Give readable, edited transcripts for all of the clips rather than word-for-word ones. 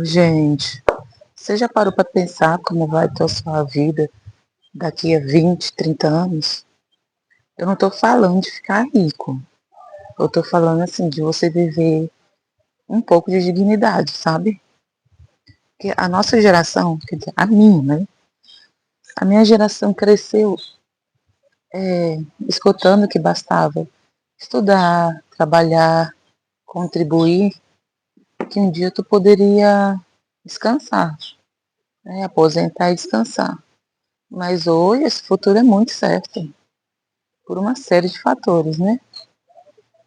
Gente, você já parou para pensar como vai ter a sua vida daqui a 20, 30 anos? Eu não estou falando de ficar rico. Eu estou falando assim de você viver um pouco de dignidade, sabe? Porque a nossa geração, quer dizer, a minha, né? A minha geração cresceu escutando que bastava estudar, trabalhar, contribuir, que um dia tu poderia descansar, né? Aposentar e descansar. Mas hoje esse futuro é muito certo, por uma série de fatores, né?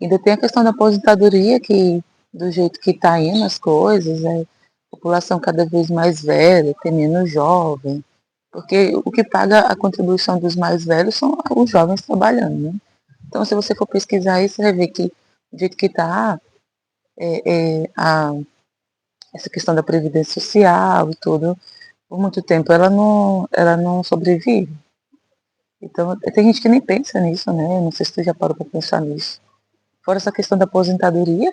Ainda tem a questão da aposentadoria, que do jeito que está indo as coisas, população cada vez mais velha, tem menos jovem, porque o que paga a contribuição dos mais velhos são os jovens trabalhando, né? Então, se você for pesquisar isso, você vai ver que do jeito que está, essa questão da previdência social e tudo, por muito tempo ela não sobrevive. Então, tem gente que nem pensa nisso, né? Não sei se tu já parou para pensar nisso. Fora essa questão da aposentadoria,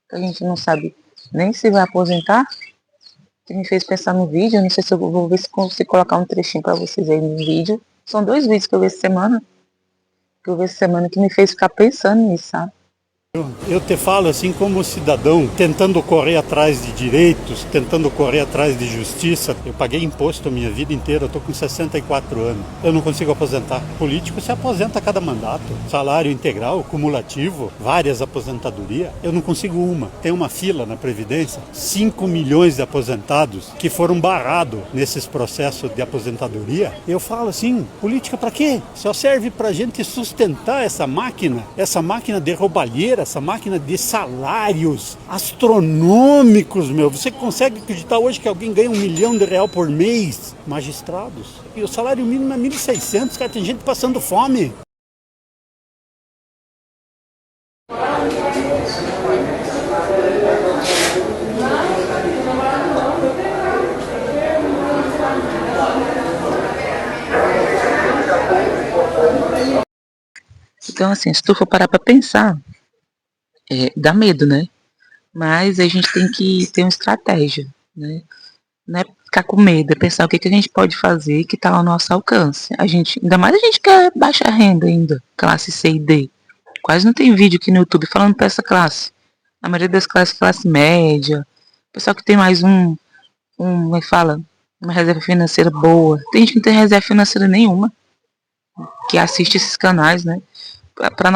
que a gente não sabe nem se vai aposentar, que me fez pensar no vídeo. Eu não sei se eu vou ver se consigo colocar um trechinho para vocês aí no vídeo. São dois vídeos que eu vi essa semana, que me fez ficar pensando nisso, sabe? Eu te falo assim como cidadão, tentando correr atrás de direitos, tentando correr atrás de justiça. Eu paguei imposto a minha vida inteira, eu tô com 64 anos. Eu não consigo aposentar. Político se aposenta a cada mandato. Salário integral, cumulativo, várias aposentadorias. Eu não consigo uma. Tem uma fila na Previdência, 5 milhões de aposentados que foram barrados nesses processos de aposentadoria. Eu falo assim, política para quê? Só serve pra gente sustentar essa máquina de roubalheira, essa máquina de salários astronômicos, meu. Você consegue acreditar hoje que alguém ganha R$ 1 milhão por mês? Magistrados. E o salário mínimo é 1.600, cara. Tem gente passando fome. Então, assim, se tu for parar para pensar, dá medo, né? Mas a gente tem que ter uma estratégia, né? Não é ficar com medo, é pensar o que a gente pode fazer que está ao nosso alcance. Ainda mais a gente que é baixa renda ainda, classe C e D. Quase não tem vídeo aqui no YouTube falando para essa classe. A maioria das classes, classe média, pessoal que tem mais como é que fala? Uma reserva financeira boa. Tem gente que não tem reserva financeira nenhuma, que assiste esses canais, né? Para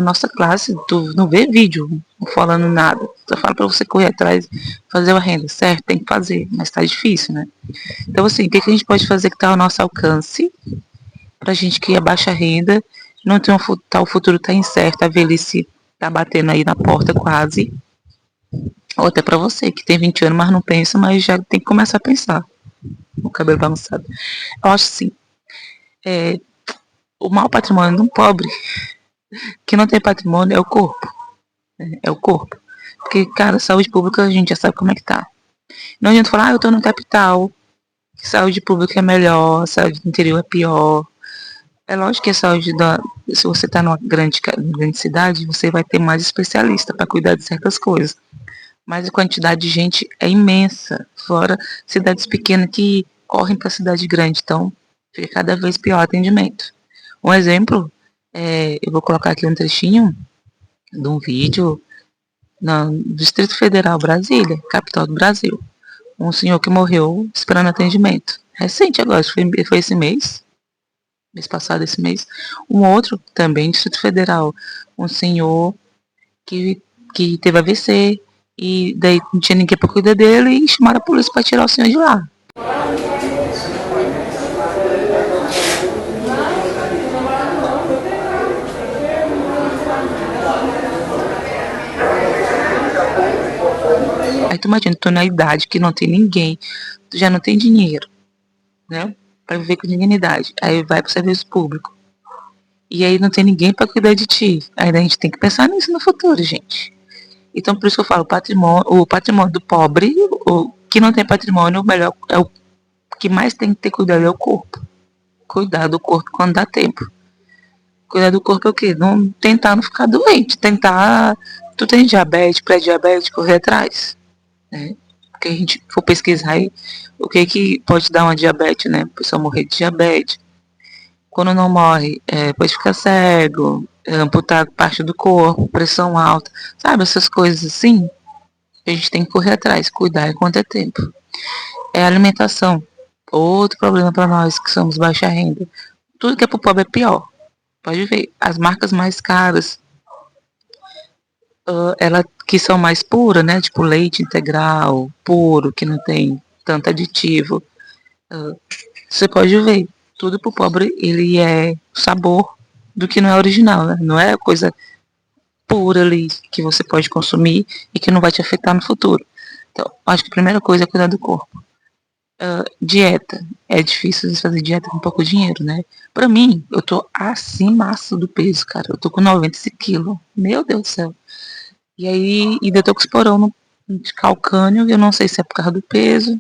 nossa classe, tu não vê vídeo falando nada. Só fala para você correr atrás, fazer a renda, certo? Tem que fazer, mas tá difícil, né? Então, assim, o que a gente pode fazer que tá ao nosso alcance, pra gente que é baixa renda, não tem o futuro tá incerto, a velhice tá batendo aí na porta quase, ou até para você, que tem 20 anos, mas não pensa, mas já tem que começar a pensar. O cabelo balançado. Eu acho assim, é, o maior patrimônio de um pobre que não tem patrimônio é o corpo. É o corpo. Porque, cara, saúde pública a gente já sabe como é que tá. Não adianta falar, eu tô no capital, que saúde pública é melhor, saúde do interior é pior. É lógico que a saúde se você tá numa grande cidade, você vai ter mais especialista para cuidar de certas coisas. Mas a quantidade de gente é imensa, fora cidades pequenas que correm para cidade grande, então fica cada vez pior o atendimento. Um exemplo, eu vou colocar aqui um trechinho de um vídeo no Distrito Federal, Brasília, capital do Brasil. Um senhor que morreu esperando atendimento. Recente agora, foi esse mês passado, esse mês. Um outro, também Distrito Federal, um senhor que, que teve AVC, e daí não tinha ninguém para cuidar dele e chamaram a polícia para tirar o senhor de lá. Aí tu imagina, tu na idade que não tem ninguém, tu já não tem dinheiro, né? Para viver com dignidade. Aí vai pro serviço público. E aí não tem ninguém para cuidar de ti. Aí a gente tem que pensar nisso no futuro, gente. Então por isso que eu falo, o patrimônio do pobre, o que não tem patrimônio, o melhor é o que mais tem que ter cuidado é o corpo. Cuidar do corpo quando dá tempo. Cuidar do corpo é o quê? Tentar não ficar doente. Tentar. Tu tem diabetes, pré-diabetes, correr atrás. Né? Porque a gente for pesquisar aí, o que pode dar uma diabetes, né? A pessoa morrer de diabetes. Quando não morre, pode ficar cego, amputar parte do corpo, pressão alta, sabe? Essas coisas assim, a gente tem que correr atrás, cuidar enquanto é tempo. É a alimentação. Outro problema para nós que somos baixa renda. Tudo que é pro pobre é pior. Pode ver, as marcas mais caras, ela que são mais puras, né? Tipo leite integral, puro, que não tem tanto aditivo. Você pode ver, tudo pro pobre ele é sabor do que não é original, né? Não é coisa pura ali que você pode consumir e que não vai te afetar no futuro. Então, acho que a primeira coisa é cuidar do corpo. Dieta. É difícil fazer dieta com pouco dinheiro, né? Pra mim, eu tô acima do peso, cara. Eu tô com 95 quilos. Meu Deus do céu. E aí, ainda tô com esporão de calcânio, eu não sei se é por causa do peso,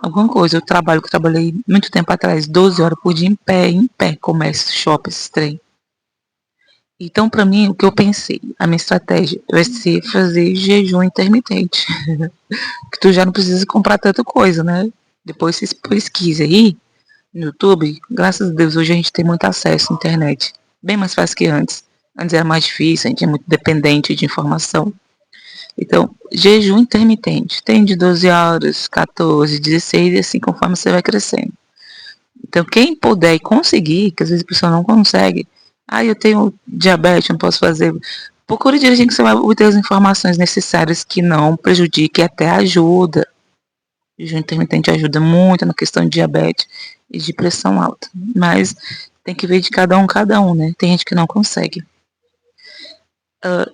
alguma coisa. Eu trabalhei muito tempo atrás, 12 horas por dia em pé, comércio, shopping, esse trem. Então, pra mim, o que eu pensei, a minha estratégia vai ser fazer jejum intermitente. Que tu já não precisa comprar tanta coisa, né? Depois você pesquisa aí no YouTube. Graças a Deus, hoje a gente tem muito acesso à internet. Bem mais fácil que antes. Antes era mais difícil, a gente é muito dependente de informação. Então, jejum intermitente. Tem de 12 horas, 14, 16 e assim conforme você vai crescendo. Então, quem puder e conseguir, que às vezes a pessoa não consegue, eu tenho diabetes, não posso fazer. Procure direitinho que você vai obter as informações necessárias que não prejudiquem, até ajuda. O jejum intermitente ajuda muito na questão de diabetes e de pressão alta. Mas tem que ver de cada um, né? Tem gente que não consegue.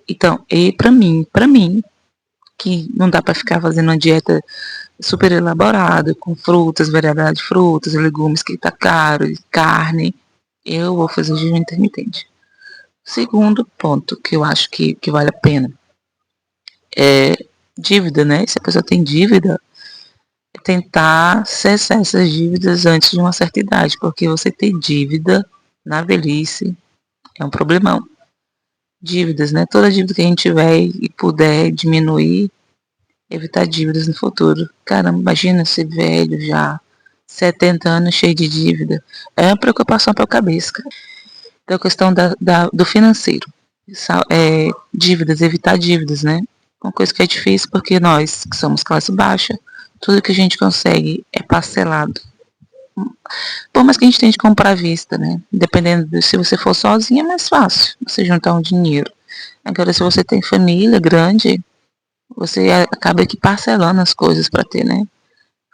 Então, e pra mim, que não dá para ficar fazendo uma dieta super elaborada, com frutas, variedade de frutas, legumes que tá caro, carne, eu vou fazer jejum intermitente. Segundo ponto que eu acho que vale a pena é dívida, né? Se a pessoa tem dívida, é tentar cessar essas dívidas antes de uma certa idade, porque você ter dívida na velhice é um problemão. Dívidas, né? Toda dívida que a gente tiver e puder diminuir, evitar dívidas no futuro. Caramba, imagina ser velho já, 70 anos cheio de dívida. É uma preocupação para a cabeça, cara. Então, a questão do financeiro. Dívidas, evitar dívidas, né? Uma coisa que é difícil porque nós, que somos classe baixa, tudo que a gente consegue é parcelado. Por mais que a gente tente comprar à vista, né? Dependendo de se você for sozinha, é mais fácil você juntar um dinheiro. Agora, se você tem família grande, você acaba aqui parcelando as coisas para ter, né?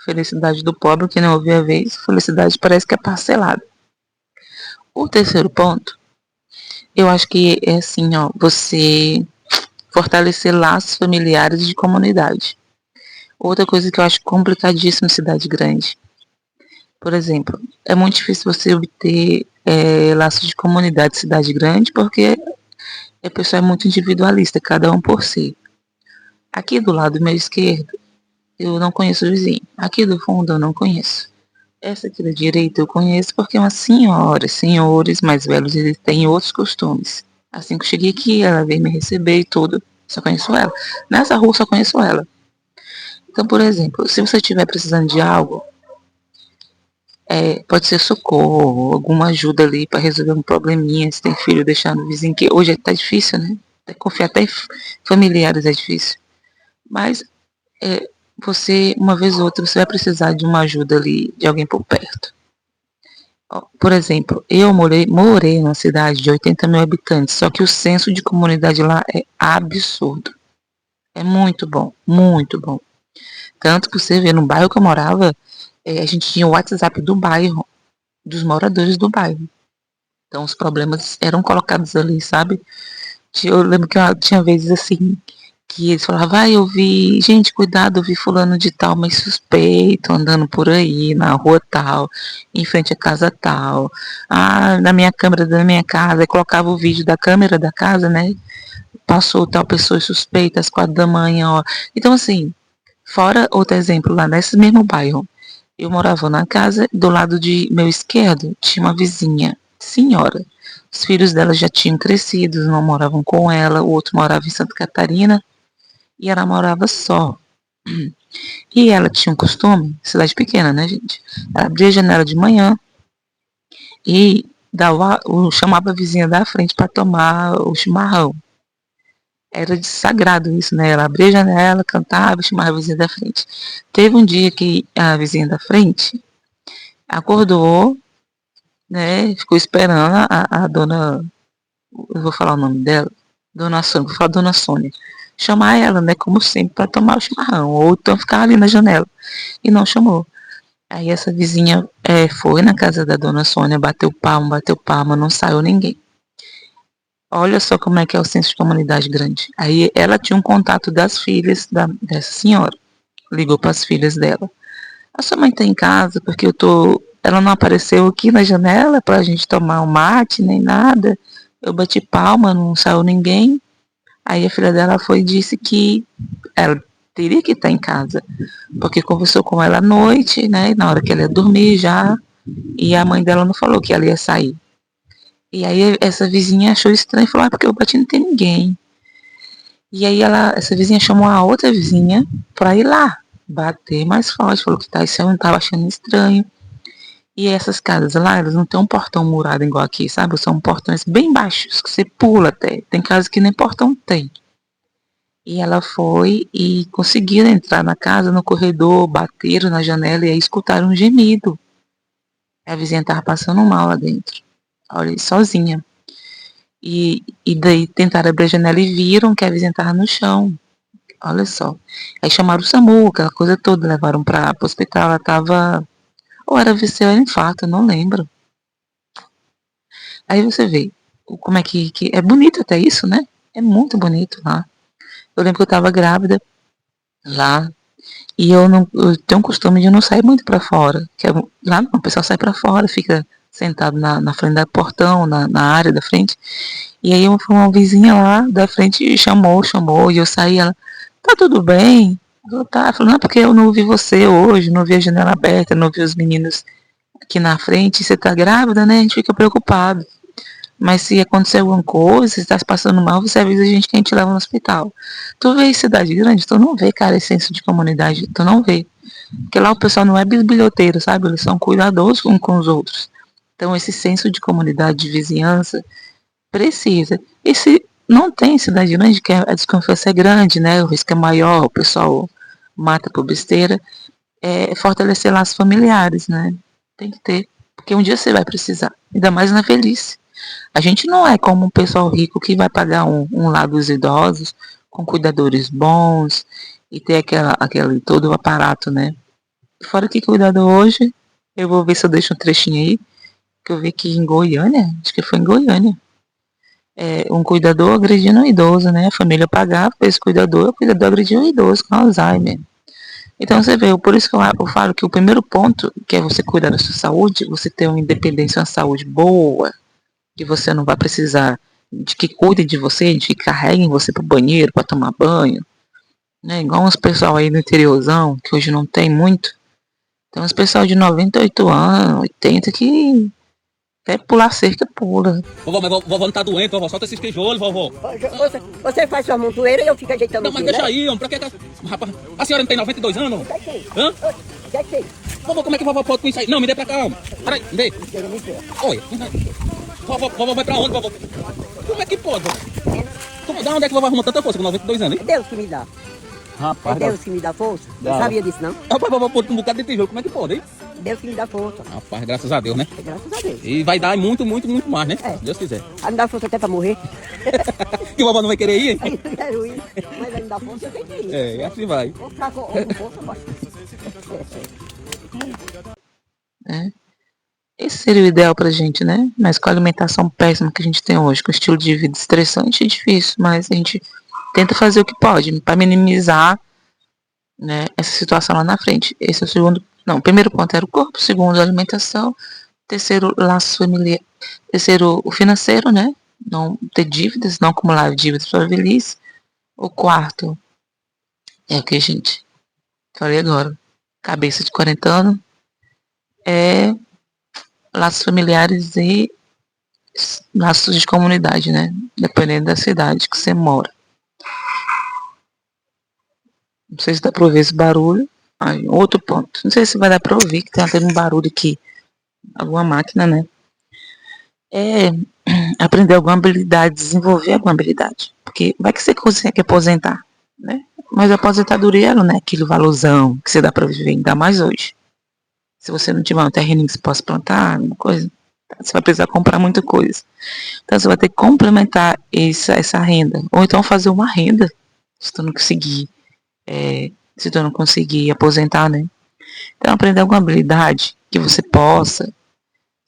Felicidade do pobre que não ouve a vez, felicidade parece que é parcelada. O terceiro ponto, eu acho que é assim, ó, você fortalecer laços familiares de comunidade. Outra coisa que eu acho complicadíssima em cidade grande. Por exemplo, é muito difícil você obter laços de comunidade em cidade grande porque a pessoa é muito individualista, cada um por si. Aqui do lado meu esquerdo, eu não conheço o vizinho. Aqui do fundo eu não conheço. Essa aqui da direita eu conheço porque é uma senhora, senhores mais velhos, eles têm outros costumes. Assim que eu cheguei aqui, ela veio me receber e tudo, só conheço ela. Nessa rua só conheço ela. Então, por exemplo, se você estiver precisando de algo, pode ser socorro, alguma ajuda ali para resolver um probleminha, se tem filho, deixar no vizinho, que hoje tá difícil, né? Confiar até em familiares é difícil. Mas você, uma vez ou outra, você vai precisar de uma ajuda ali, de alguém por perto. Por exemplo, eu morei numa cidade de 80 mil habitantes, só que o senso de comunidade lá é absurdo. É muito bom, muito bom. Tanto que você vê, no bairro que eu morava, a gente tinha o WhatsApp do bairro, dos moradores do bairro. Então os problemas eram colocados ali, sabe? Eu lembro que tinha vezes assim, que eles falavam, eu vi, gente, cuidado, eu vi fulano de tal, mas suspeito, andando por aí, na rua tal, em frente à casa tal. Na minha câmera da minha casa, e colocava o vídeo da câmera da casa, né? Passou tal pessoa suspeita às 4 da manhã, ó. Então, assim, fora outro exemplo, lá nesse mesmo bairro, eu morava na casa, do lado de meu esquerdo, tinha uma vizinha, senhora. Os filhos dela já tinham crescido, não moravam com ela, o outro morava em Santa Catarina, e ela morava só. E ela tinha um costume, cidade pequena, né, gente? Ela abria a janela de manhã e chamava a vizinha da frente para tomar o chimarrão. Era de sagrado isso, né? Ela abria a janela, cantava, chamava a vizinha da frente. Teve um dia que a vizinha da frente acordou, né? Ficou esperando a dona, eu vou falar o nome dela, dona Sônia, vou falar dona Sônia, chamar ela, né? Como sempre, para tomar o chimarrão, ou então ficar ali na janela. E não chamou. Aí essa vizinha foi na casa da dona Sônia, bateu palma, não saiu ninguém. Olha só como é que é o senso de comunidade grande. Aí ela tinha um contato das filhas dessa senhora. Ligou para as filhas dela. A sua mãe tá em casa porque ela não apareceu aqui na janela pra gente tomar um mate, nem nada. Eu bati palma, não saiu ninguém. Aí a filha dela foi e disse que ela teria que estar em casa, porque conversou com ela à noite, né? Na hora que ela ia dormir já. E a mãe dela não falou que ela ia sair. E aí essa vizinha achou estranho e falou, porque eu bati não tem ninguém. E aí essa vizinha chamou a outra vizinha pra ir lá, bater mais forte, falou que isso não tava achando estranho. E essas casas lá, elas não têm um portão murado igual aqui, sabe? São portões bem baixos, que você pula até. Tem casas que nem portão tem. E ela foi e conseguiu entrar na casa, no corredor, bateram na janela e aí escutaram um gemido. A vizinha tava passando mal lá dentro. Olha, sozinha. E daí tentaram abrir a janela e viram que a vizinha estava no chão. Olha só. Aí chamaram o SAMU, aquela coisa toda, levaram para o hospital. Ela estava. Ou era AVC ou era infarto, eu não lembro. Aí você vê como é que. É bonito até isso, né? É muito bonito lá. Eu lembro que eu estava grávida lá. E eu tenho um costume de não sair muito para fora. Lá não, o pessoal sai para fora, fica sentado na frente do portão, na área da frente. E aí uma vizinha lá da frente chamou, e eu saí, ela, tá tudo bem? Eu tá, falou, não, porque eu não vi você hoje, não vi a janela aberta, não vi os meninos aqui na frente, você tá grávida, né? A gente fica preocupado. Mas se acontecer alguma coisa, se tá se passando mal, você avisa a gente que a gente leva no hospital. Tu vê em cidade grande, tu não vê, cara, esse senso de comunidade, tu não vê. Porque lá o pessoal não é bisbilhoteiro, sabe? Eles são cuidadosos uns com os outros. Então esse senso de comunidade, de vizinhança, precisa. E se não tem cidade grande, que a desconfiança é grande, né? O risco é maior, o pessoal mata por besteira, fortalecer laços familiares, né? Tem que ter. Porque um dia você vai precisar, ainda mais na velhice. A gente não é como um pessoal rico que vai pagar um lar dos idosos, com cuidadores bons, e ter aquele todo o aparato, né? Fora que cuidado hoje, eu vou ver se eu deixo um trechinho aí, que eu vi que em Goiânia, acho que foi em Goiânia, um cuidador agredindo um idoso, né? A família pagava para esse cuidador, o cuidador agrediu um idoso com Alzheimer. Então você vê, por isso que eu falo que o primeiro ponto, que é você cuidar da sua saúde, você ter uma independência, uma saúde boa, que você não vai precisar de que cuidem de você, de que carreguem você para o banheiro, para tomar banho, né? Igual uns pessoal aí no interiorzão, que hoje não tem muito. Tem uns pessoal de 98 anos, 80, que até pular cerca, pula. Vovó, mas vovó não tá doente, vovó. Solta esses tijolos, vovó. Você faz sua montoeira e eu fico ajeitando. Não, mas deixa aí, homem. Pra que. Rapaz, a senhora não tem 92 anos? Hã? Vovó, como é que vovó pode com isso aí? Não, me dê pra cá, homem. Peraí, me dê. Oi. Vovó vai pra onde, vovó? Como é que pode, vovó? Da onde é que vovó arruma tanta força com 92 anos, hein? Deus que me dá. Rapaz, É Deus que me dá força. Não sabia disso, não? Rapaz, vovó pode com um bocado de tijolo. Como é que pode, hein? Deus que me dá força. Rapaz, graças a Deus, né? Graças a Deus. E vai dar muito, muito, muito mais, né? Se Deus quiser. Vai me dar força até pra morrer. Que vovó não vai querer ir, hein? Aí eu quero ir, mas vai me dar força, eu tenho que ir. Assim vai. Vou ficar com força, vai. Esse seria o ideal pra gente, né? Mas com a alimentação péssima que a gente tem hoje, com o estilo de vida estressante, é difícil, mas a gente tenta fazer o que pode para minimizar, né, essa situação lá na frente. Esse é o segundo. Não, o primeiro ponto era o corpo, o segundo a alimentação, terceiro laço familiar, terceiro o financeiro, né? Não ter dívidas, não acumular dívidas para a velhice. O quarto é o que, gente? Falei agora. Cabeça de 40 anos. Laços familiares e laços de comunidade, né? Dependendo da cidade que você mora. Não sei se dá pra ouvir esse barulho. Aí, outro ponto. Não sei se vai dar pra ouvir, que tem até um barulho aqui. Alguma máquina, né? É aprender alguma habilidade, desenvolver alguma habilidade. Porque vai que você consegue aposentar, né? Mas a aposentadoria não é aquele valorzão que você dá pra viver, ainda mais hoje. Se você não tiver um terreno que você possa plantar, uma coisa, você vai precisar comprar muita coisa. Então você vai ter que complementar essa renda. Ou então fazer uma renda, se tu não conseguir, se tu não conseguir aposentar, né? Então aprender alguma habilidade que você possa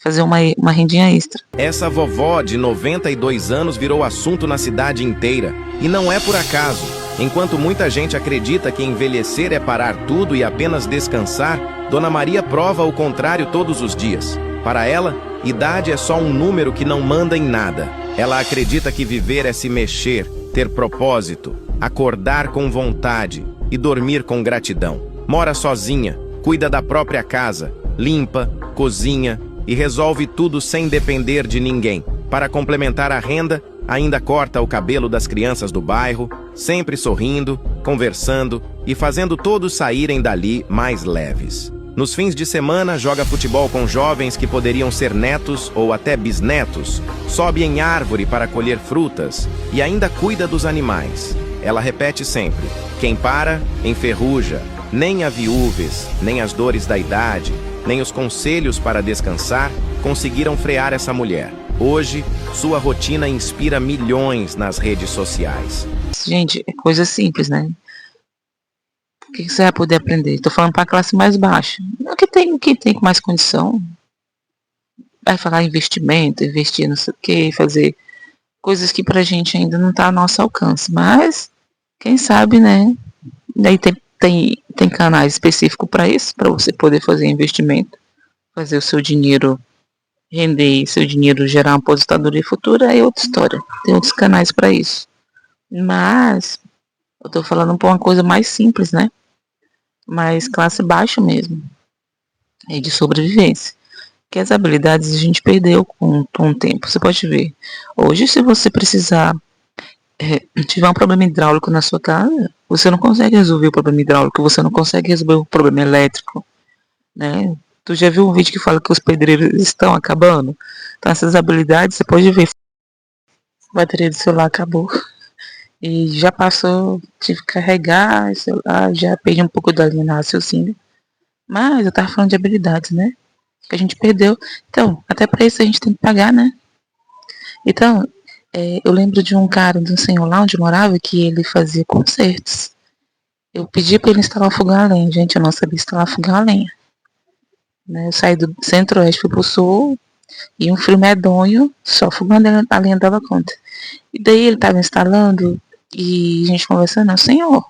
fazer uma rendinha extra. Essa vovó de 92 anos virou assunto na cidade inteira. E não é por acaso. Enquanto muita gente acredita que envelhecer é parar tudo e apenas descansar, Dona Maria prova o contrário todos os dias. Para ela, idade é só um número que não manda em nada. Ela acredita que viver é se mexer, ter propósito, acordar com vontade e dormir com gratidão. Mora sozinha, cuida da própria casa, limpa, cozinha e resolve tudo sem depender de ninguém. Para complementar a renda, ainda corta o cabelo das crianças do bairro, sempre sorrindo, conversando e fazendo todos saírem dali mais leves. Nos fins de semana, joga futebol com jovens que poderiam ser netos ou até bisnetos, sobe em árvore para colher frutas e ainda cuida dos animais. Ela repete sempre: quem para, enferruja. Nem a viúves, nem as dores da idade, nem os conselhos para descansar conseguiram frear essa mulher. Hoje, sua rotina inspira milhões nas redes sociais. Gente, é coisa simples, né? O que você vai poder aprender? Estou falando para a classe mais baixa. Quem tem com mais condição vai falar investimento, investir não sei o que, fazer coisas que pra gente ainda não está ao nosso alcance. Mas, quem sabe, né? Daí tem canais específicos para isso, para você poder fazer investimento, fazer o seu dinheiro render, seu dinheiro gerar uma aposentadoria futura, é outra história. Tem outros canais para isso. Mas eu estou falando por uma coisa mais simples, né? Mais classe baixa mesmo. É de sobrevivência. Que as habilidades a gente perdeu com o tempo. Você pode ver. Hoje, se você precisar tiver um problema hidráulico na sua casa, você não consegue resolver o problema hidráulico, você não consegue resolver o problema elétrico, né? Tu já viu um vídeo que fala que os pedreiros estão acabando? Então essas habilidades, você pode ver, a bateria do celular acabou e já passou, tive que carregar o celular, já perdi um pouco da linha na raciocínio, mas eu tava falando de habilidades, né? Que a gente perdeu. Então, até pra isso a gente tem que pagar, né? Então, eu lembro de um cara, de um senhor lá onde eu morava, que ele fazia concertos. Eu pedi para ele instalar fogão a lenha. Gente, eu não sabia instalar fogão a lenha. Né? Eu saí do centro-oeste, fui pro sul, e um frio medonho, só fogão a lenha dava conta. E daí ele tava instalando, e a gente conversando, senhor.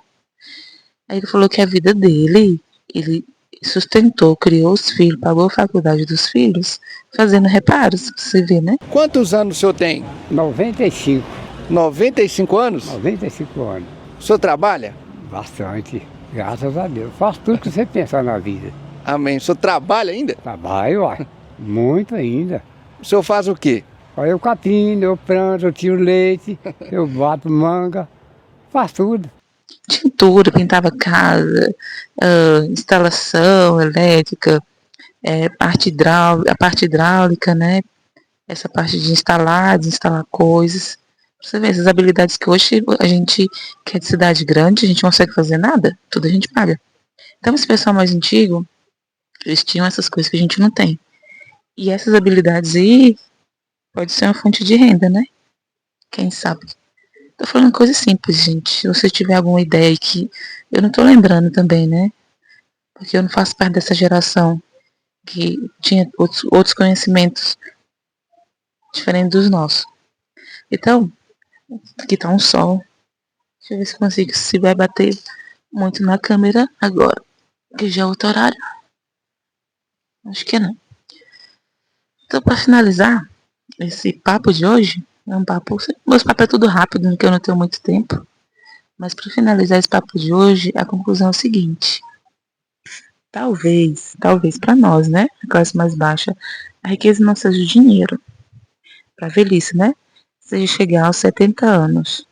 Aí ele falou que a vida dele, ele sustentou, criou os filhos, pagou a faculdade dos filhos, fazendo reparos, você vê, né? Quantos anos o senhor tem? 95. 95 anos? 95 anos. O senhor trabalha? Bastante. Graças a Deus. Faço tudo que você pensar na vida. Amém. O senhor trabalha ainda? Trabalho, uai. Muito ainda. O senhor faz o quê? Olha, eu catino, eu planto, eu tiro leite, eu bato manga. Faço tudo. Tintura, pintava casa, instalação elétrica, a parte hidráulica, né? Essa parte de instalar, coisas. Você vê essas habilidades que hoje a gente, que é de cidade grande, a gente não consegue fazer nada, tudo a gente paga. Então esse pessoal mais antigo, eles tinham essas coisas que a gente não tem. E essas habilidades aí, pode ser uma fonte de renda, né? Quem sabe? Tô falando coisa simples, gente. Se você tiver alguma ideia aí que eu não tô lembrando também, né? Porque eu não faço parte dessa geração que tinha outros conhecimentos diferentes dos nossos. Então, aqui tá um sol. Deixa eu ver se consigo, se vai bater muito na câmera agora. Que já é outro horário. Acho que não. Então, para finalizar esse papo de hoje, é um papo. Meus papos é tudo rápido, porque eu não tenho muito tempo. Mas para finalizar esse papo de hoje, a conclusão é o seguinte. Talvez para nós, né? A classe mais baixa, a riqueza não seja o dinheiro. Para a velhice, né? Seja chegar aos 70 anos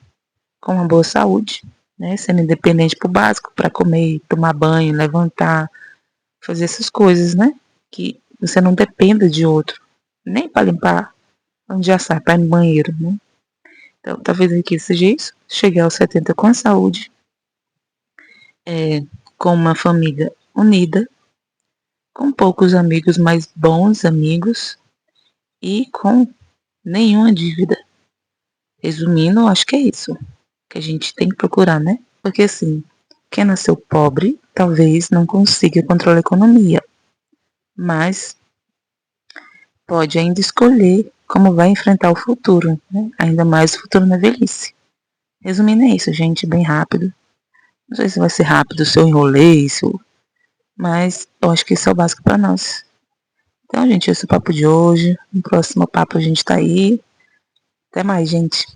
com uma boa saúde, né? Sendo independente pro básico, para comer, tomar banho, levantar, fazer essas coisas, né? Que você não dependa de outro, nem para limpar onde já sai, para ir no banheiro, né? Então, talvez aqui seja isso, chegar aos 70 com saúde, com uma família unida, com poucos amigos, mas bons amigos, e com nenhuma dívida. Resumindo, eu acho que é isso que a gente tem que procurar, né? Porque assim, quem nasceu pobre, talvez não consiga controlar a economia, mas pode ainda escolher como vai enfrentar o futuro, né? Ainda mais o futuro na velhice. Resumindo, é isso, gente, bem rápido. Não sei se vai ser rápido se eu enrolei isso, mas eu acho que isso é o básico para nós. Então, gente, esse é o papo de hoje. No próximo papo a gente tá aí. Até mais, gente.